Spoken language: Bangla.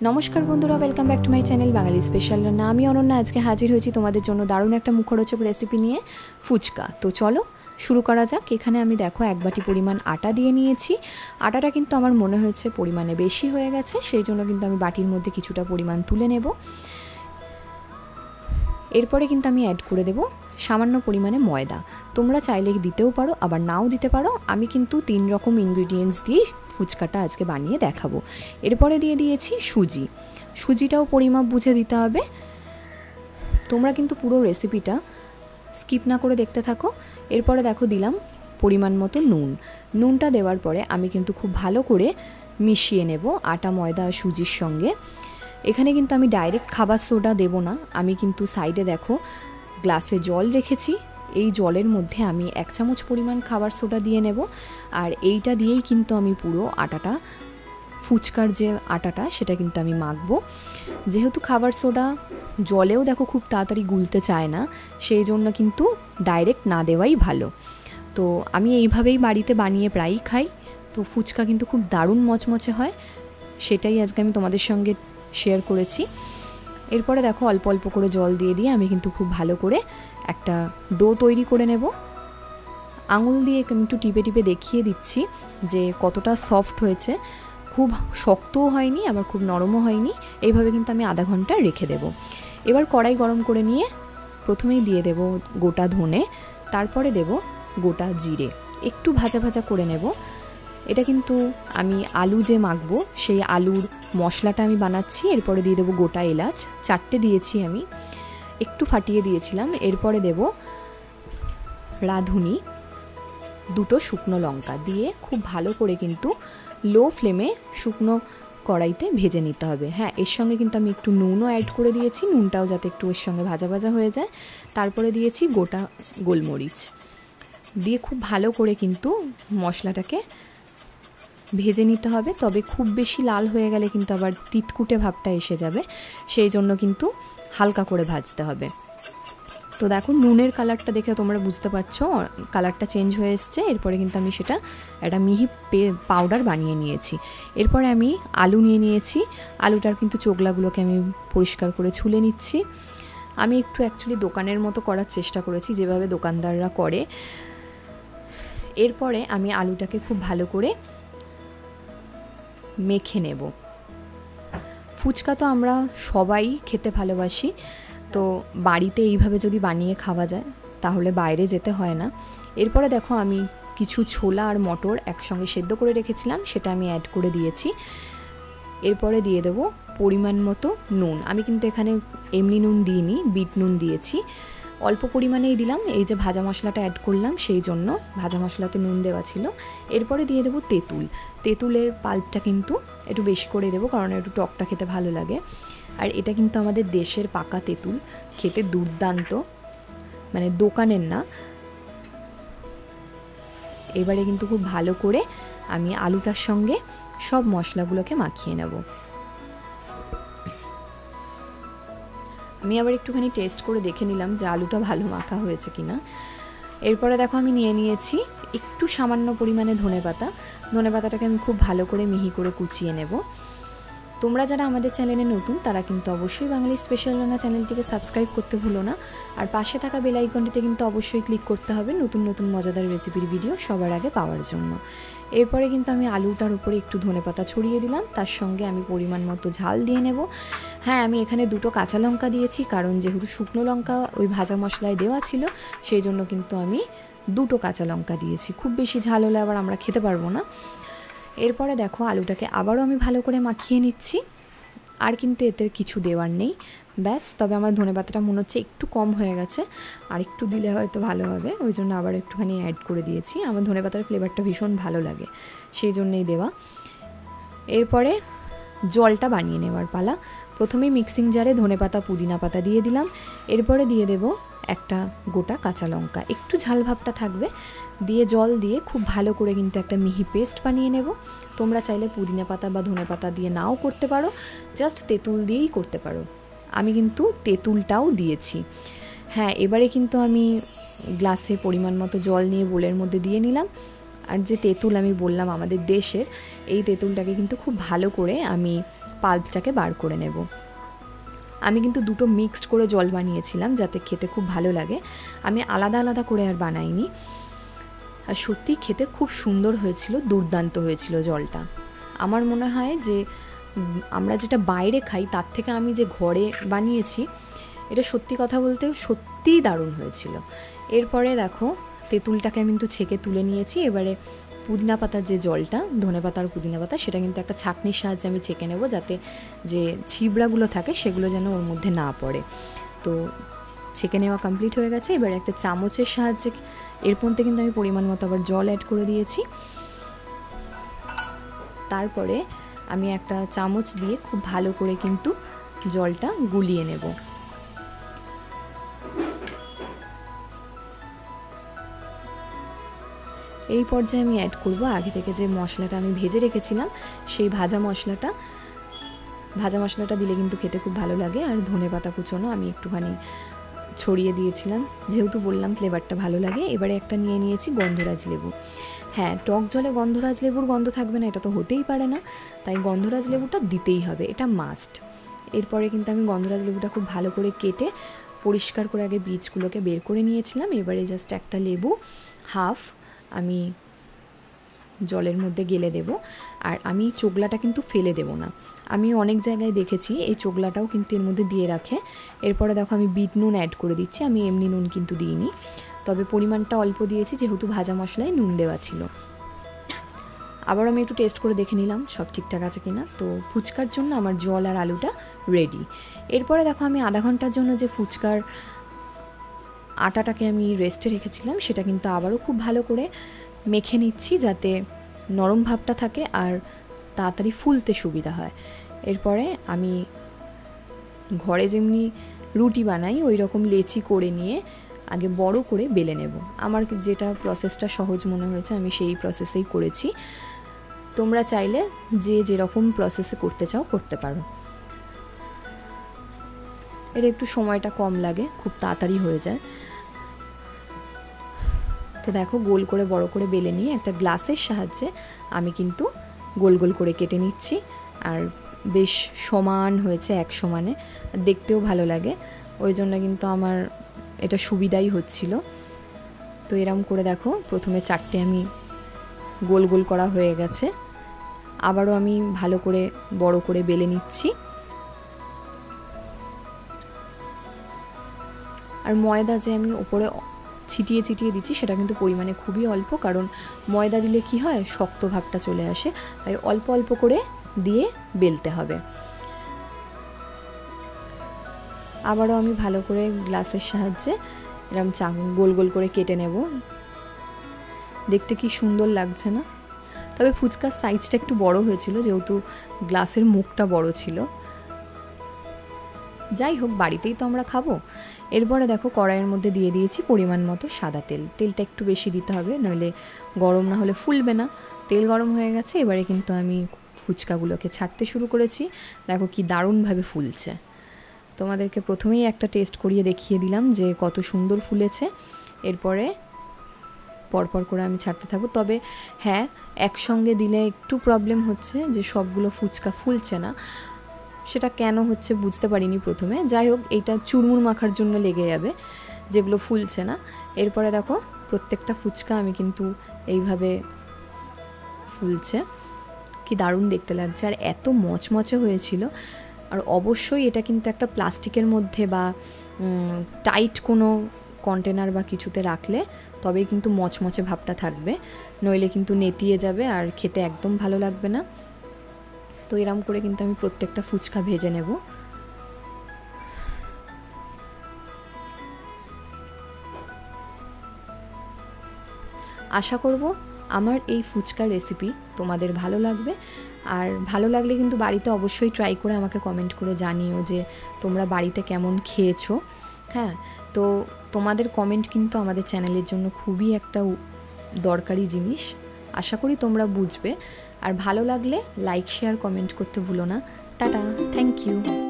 নমস্কার বন্ধুরা, welcome back to my channel Bangali special রান্না। আমি অনন্যা আজকে হাজির হয়েছি তোমাদের জন্য দারুণ একটা মুখরোচক রেসিপি নিয়ে, ফুচকা। তো চলো শুরু করা যাক। এখানে আমি দেখো 1 বাটি পরিমাণ আটা দিয়ে নিয়েছি। আটাটা কিন্তু আমার মনে হয়েছে পরিমাণে বেশি হয়ে গেছে, সেই জন্য কিন্তু আমি বাটির মধ্যে কিছুটা পরিমাণ তুলে নেব। এরপরে কিন্তু আমি অ্যাড করে দেব সামান্য পরিমাণে ময়দা। তোমরা চাইলে দিতেও পারো, আবার নাও দিতে পারো। আমি কিন্তু 3 রকম ইনগ্রিডিয়েন্টস দিয়ে ফুচকাটা আজকে বানিয়ে দেখাবো। এরপরে দিয়ে দিয়েছি সুজি। সুজিটাও পরিমাপ বুঝে দিতে হবে। তোমরা কিন্তু পুরো রেসিপিটা স্কিপ না করে দেখতে থাকো। এরপরে দেখো দিলাম পরিমাণ মতো নুন। নুনটা দেওয়ার পরে আমি কিন্তু খুব ভালো করে মিশিয়ে নেব আটা, ময়দা আর সুজির সঙ্গে। এখানে কিন্তু আমি ডাইরেক্ট খাবার সোডা দেব না, আমি কিন্তু সাইডে দেখো গ্লাসে জল রেখেছি। এই জলের মধ্যে আমি 1 চামচ পরিমাণ খাবার সোডা দিয়ে নেব। আর এইটা দিয়েই কিন্তু আমি পুরো আটাটা, ফুচকার যে আটাটা সেটা কিন্তু আমি মাখবো। যেহেতু খাবার সোডা জলেও দেখো খুব তাড়াতাড়ি গুলতে চায় না, সেই জন্য কিন্তু ডাইরেক্ট না দেওয়াই ভালো। তো আমি এইভাবেই বাড়িতে বানিয়ে প্রায়ই খাই। তো ফুচকা কিন্তু খুব দারুণ মচমচে হয়, সেটাই আজকে আমি তোমাদের সঙ্গে শেয়ার করেছি। এরপরে দেখো অল্প অল্প করে জল দিয়ে দিয়ে আমি কিন্তু খুব ভালো করে একটা ডো তৈরি করে নেব। আঙুল দিয়ে আমি একটু টিপে টিপে দেখিয়ে দিচ্ছি যে কতটা সফট হয়েছে। খুব শক্তও হয়নি, আবার খুব নরমও হয়নি। এইভাবে কিন্তু আমি আধা ঘন্টা রেখে দেব। এবার কড়াই গরম করে নিয়ে প্রথমেই দিয়ে দেব গোটা ধনে, তারপরে দেব গোটা জিরে। একটু ভাজা ভাজা করে নেব। এটা কিন্তু আমি আলু যে মাখবো সেই আলুর মশলাটা আমি বানাচ্ছি। এরপরে দিয়ে দেবো গোটা এলাচ, 4টে দিয়েছি আমি, একটু ফাটিয়ে দিয়েছিলাম। এরপরে দেব রাঁধুনি, 2টো শুকনো লঙ্কা দিয়ে খুব ভালো করে কিন্তু লো ফ্লেমে শুকনো কড়াইতে ভেজে নিতে হবে। হ্যাঁ, এর সঙ্গে কিন্তু আমি একটু নুনও অ্যাড করে দিয়েছি, নুনটাও যাতে একটু এর সঙ্গে ভাজা ভাজা হয়ে যায়। তারপরে দিয়েছি গোটা গোলমরিচ দিয়ে খুব ভালো করে কিন্তু মশলাটাকে ভেজে নিতে হবে। তবে খুব বেশি লাল হয়ে গেলে কিন্তু আবার তিতকুটে ভাবটা এসে যাবে, সেই জন্য কিন্তু হালকা করে ভাজতে হবে। তো দেখো নুনের কালারটা দেখে তোমরা বুঝতে পারছো কালারটা চেঞ্জ হয়ে এসছে। এরপরে কিন্তু আমি সেটা একটা মিহি পাউডার বানিয়ে নিয়েছি। এরপরে আমি আলু নিয়ে নিয়েছি। আলুটার কিন্তু চোগলাগুলোকে আমি পরিষ্কার করে ছুলে নিচ্ছি। আমি একটু অ্যাকচুয়ালি দোকানের মতো করার চেষ্টা করেছি, যেভাবে দোকানদাররা করে। এরপরে আমি আলুটাকে খুব ভালো করে মেখে নেব। ফুচকা তো আমরা সবাই খেতে ভালোবাসি, তো বাড়িতে এইভাবে যদি বানিয়ে খাওয়া যায় তাহলে বাইরে যেতে হয় না। এরপরে দেখো আমি কিছু ছোলা আর মটর একসঙ্গে সেদ্ধ করে রেখেছিলাম, সেটা আমি অ্যাড করে দিয়েছি। এরপরে দিয়ে দেবো পরিমাণ মতো নুন। আমি কিন্তু এখানে এমনি নুন দিইনি, বিট নুন দিয়েছি। অল্প পরিমাণেই দিলাম, এই যে ভাজা মশলাটা অ্যাড করলাম সেই জন্য ভাজা মশলাতে নুন দেওয়া ছিল। এরপরে দিয়ে দেবো তেঁতুল। তেঁতুলের পাল্পটা কিন্তু একটু বেশি করে দেবো, কারণ একটু টকটা খেতে ভালো লাগে। আর এটা কিন্তু আমাদের দেশের পাকা তেঁতুল, খেতে দুর্দান্ত, মানে দোকানের না। এবারে কিন্তু খুব ভালো করে আমি আলুটার সঙ্গে সব মশলাগুলোকে মাখিয়ে নেব। আমি আবার একটুখানি টেস্ট করে দেখে নিলাম যে আলুটা ভালো মাখা হয়েছে কিনা। এরপরে দেখো আমি নিয়ে নিয়েছি একটু সামান্য পরিমাণে ধনেপাতা। ধনেপাতাটাকে আমি খুব ভালো করে মিহি করে কুচিয়ে নেব। তোমরা যারা আমাদের চ্যানেলে নতুন তারা কিন্তু অবশ্যই বাঙালি স্পেশাল রান্না চ্যানেলটিকে সাবস্ক্রাইব করতে ভুলো না। আর পাশে থাকা বেল আইকনটিতে কিন্তু অবশ্যই ক্লিক করতে হবে নতুন নতুন মজাদার রেসিপির ভিডিও সবার আগে পাওয়ার জন্য। এরপরে কিন্তু আমি আলুটার উপরে একটু ধনেপাতা ছড়িয়ে দিলাম, তার সঙ্গে আমি পরিমাণ মতো ঝাল দিয়ে নেব। হ্যাঁ, আমি এখানে 2টো কাঁচা লঙ্কা দিয়েছি, কারণ যেহেতু শুকনো লঙ্কা ওই ভাজা মশলায় দেওয়া ছিল, সেই জন্য কিন্তু আমি 2টো কাঁচা লঙ্কা দিয়েছি। খুব বেশি ঝাল হলে আবার আমরা খেতে পারবো না। এরপরে দেখো আলুটাকে আবারও আমি ভালো করে মাখিয়ে নিচ্ছি। আর কিন্তু এতে কিছু দেওয়ার নেই, ব্যাস। তবে আমার ধনেপাতাটা মনে হচ্ছে একটু কম হয়ে গেছে, আর একটু দিলে হয়তো ভালো হবে, ওই জন্য আবার একটুখানি অ্যাড করে দিয়েছি। আমার ধনেপাতার ফ্লেভারটা ভীষণ ভালো লাগে, সেই জন্যই দেওয়া। এরপরে জলটা বানিয়ে নেওয়ার পালা। প্রথমেই মিক্সিং জারে ধনেপাতা, পুদিনা পাতা দিয়ে দিলাম। এরপরে দিয়ে দেব একটা গোটা কাঁচা লঙ্কা, একটু ঝাল ভাবটা থাকবে, দিয়ে জল দিয়ে খুব ভালো করে কিন্তু একটা মিহি পেস্ট বানিয়ে নেব। তোমরা চাইলে পুদিনা পাতা বা ধনেপাতা দিয়ে নাও করতে পারো, জাস্ট তেঁতুল দিয়েই করতে পারো। আমি কিন্তু তেঁতুলটাও দিয়েছি। হ্যাঁ, এবারে কিন্তু আমি গ্লাসে পরিমাণ মতো জল নিয়ে বোলের মধ্যে দিয়ে নিলাম। আর যে তেঁতুল আমি বললাম আমাদের দেশের, এই তেঁতুলটাকে কিন্তু খুব ভালো করে আমি পাল্পটাকে বার করে নেব। আমি কিন্তু দুটো মিক্সড করে জল বানিয়েছিলাম যাতে খেতে খুব ভালো লাগে, আমি আলাদা আলাদা করে আর বানাইনি। আর সত্যি খেতে খুব সুন্দর হয়েছিল, দুর্দান্ত হয়েছিল জলটা। আমার মনে হয় যে আমরা যেটা বাইরে খাই তার থেকে আমি যে ঘরে বানিয়েছি এটা সত্যি কথা বলতে সত্যিই দারুণ হয়েছিল। এরপরে দেখো তেঁতুলটাকে আমি কিন্তু ছেঁকে তুলে নিয়েছি। এবারে পুদিনা পাতার যে জলটা, ধনে পাতা আর পুদিনা পাতা, সেটা কিন্তু একটা ছাঁকনির সাহায্যে আমি ছেঁকে নেব যাতে যে ছিবড়াগুলো থাকে সেগুলো যেন ওর মধ্যে না পড়ে। তো ছেঁকে নেওয়া কমপ্লিট হয়ে গেছে। এবারে একটা চামচের সাহায্যে এর মধ্যে কিন্তু আমি পরিমাণ মতো আবার জল অ্যাড করে দিয়েছি। তারপরে আমি একটা চামচ দিয়ে খুব ভালো করে কিন্তু জলটা গুলিয়ে নেব। এই পর্যায়ে আমি অ্যাড করব আগে থেকে যে মশলাটা আমি ভেজে রেখেছিলাম, সেই ভাজা মশলাটা দিলে কিন্তু খেতে খুব ভালো লাগে। আর ধনে পাতা কুচোনো আমি একটুখানি ছড়িয়ে দিয়েছিলাম, যেহেতু বললাম ফ্লেভারটা ভালো লাগে। এবারে একটা নিয়ে নিয়েছি গন্ধরাজ লেবু। হ্যাঁ, টক জলে গন্ধরাজ লেবুর গন্ধ থাকবে না এটা তো হতেই পারে না, তাই গন্ধরাজ লেবুটা দিতেই হবে, এটা মাস্ট। এরপরে কিন্তু আমি গন্ধরাজ লেবুটা খুব ভালো করে কেটে পরিষ্কার করে আগে বীজগুলোকে বের করে নিয়েছিলাম। এবারে জাস্ট একটা লেবু হাফ আমি জলের মধ্যে গেলে দেব। আর আমি চোগলাটা কিন্তু ফেলে দেব না, আমি অনেক জায়গায় দেখেছি এই চোগলাটাও কিন্তু এর মধ্যে দিয়ে রাখে। এরপরে দেখো আমি বিট নুন অ্যাড করে দিচ্ছি, আমি এমনি নুন কিন্তু দিইনি, তবে পরিমাণটা অল্প দিয়েছি যেহেতু ভাজা মশলায় নুন দেওয়া ছিল। আবার আমি একটু টেস্ট করে দেখে নিলাম সব ঠিকঠাক আছে কিনা। তো ফুচকার জন্য আমার জল আর আলুটা রেডি। এরপরে দেখো আমি আধা ঘন্টার জন্য যে ফুচকার আটাটাকে আমি রেস্টে রেখেছিলাম সেটা কিন্তু আবারও খুব ভালো করে মেখে নিচ্ছি যাতে নরম ভাবটা থাকে আর তাড়াতাড়ি ফুলতে সুবিধা হয়। এরপরে আমি ঘরে যেমনি রুটি বানাই ওই রকম লেচি করে নিয়ে আগে বড় করে বেলে নেব। আমার যেটা প্রসেসটা সহজ মনে হয়েছে আমি সেই প্রসেসেই করেছি, তোমরা চাইলে যে যেরকম প্রসেসে করতে চাও করতে পারো। এর একটু সময়টা কম লাগে, খুব তাড়াতাড়ি হয়ে যায়। তো দেখো গোল করে বড় করে বেলে নিয়ে একটা গ্লাসের সাহায্যে আমি কিন্তু গোল গোল করে কেটে নিচ্ছি। আর বেশ সমান হয়েছে, এক সমানে, দেখতেও ভালো লাগে, ওই জন্য কিন্তু আমার এটা সুবিধাই হচ্ছিল। তো এরম করে দেখো প্রথমে 4টে আমি গোল গোল করা হয়ে গেছে, আবারও আমি ভালো করে বড় করে বেলে নিচ্ছি। আর ময়দা যে আমি ওপরে ছিটিয়ে ছিটিয়ে দিচ্ছি সেটা কিন্তু পরিমাণে খুবই অল্প, কারণ ময়দা দিলে কি হয় শক্ত ভাবটা চলে আসে, তাই অল্প অল্প করে দিয়ে বেলতে হবে। আবারও আমি ভালো করে গ্লাসের সাহায্যে এরকম গোল গোল করে কেটে নেব। দেখতে কি সুন্দর লাগছে না? তবে ফুচকার সাইজটা একটু বড় হয়েছিল যেহেতু গ্লাসের মুখটা বড় ছিল। যাই হোক, বাড়িতেই তো আমরা খাবো। এরপরে দেখো কড়াইয়ের মধ্যে দিয়ে দিয়েছি পরিমাণ মতো সাদা তেল। তেলটা একটু বেশি দিতে হবে, নইলে গরম না হলে ফুলবে না। তেল গরম হয়ে গেছে, এবারে কিন্তু আমি ফুচকাগুলোকে ছাড়তে শুরু করেছি। দেখো কি দারুণভাবে ফুলছে। তোমাদেরকে প্রথমেই একটা টেস্ট করিয়ে দেখিয়ে দিলাম যে কত সুন্দর ফুলেছে। এরপরে পরপর করে আমি ছাড়তে থাকবো। তবে হ্যাঁ, একসঙ্গে দিলে একটু প্রবলেম হচ্ছে যে সবগুলো ফুচকা ফুলছে না, সেটা কেন হচ্ছে বুঝতে পারিনি প্রথমে। যাই হোক, এইটা চুরমুর মাখার জন্য লেগে যাবে যেগুলো ফুলছে না। এরপরে দেখো প্রত্যেকটা ফুচকা আমি কিন্তু এইভাবে ফুলছে, কি দারুণ দেখতে লাগছে আর এত মচমচে হয়েছিল। আর অবশ্যই এটা কিন্তু একটা প্লাস্টিকের মধ্যে বা টাইট কোনো কন্টেনার বা কিছুতে রাখলে তবেই কিন্তু মচমচে ভাবটা থাকবে, নইলে কিন্তু নেতিয়ে যাবে আর খেতে একদম ভালো লাগবে না। তো এরম করে কিন্তু আমি প্রত্যেকটা ফুচকা ভেজে নেব। আশা করব আমার এই ফুচকার রেসিপি তোমাদের ভালো লাগবে। আর ভালো লাগলে কিন্তু বাড়িতে অবশ্যই ট্রাই করে আমাকে কমেন্ট করে জানিও যে তোমরা বাড়িতে কেমন খেয়েছো। হ্যাঁ, তো তোমাদের কমেন্ট কিন্তু আমাদের চ্যানেলের জন্য খুবই একটা দরকারি জিনিস, আশা করি তোমরা বুঝবে। আর ভালো লাগলে লাইক শেয়ার কমেন্ট করতে ভুলো না। টাটা, থ্যাংক ইউ।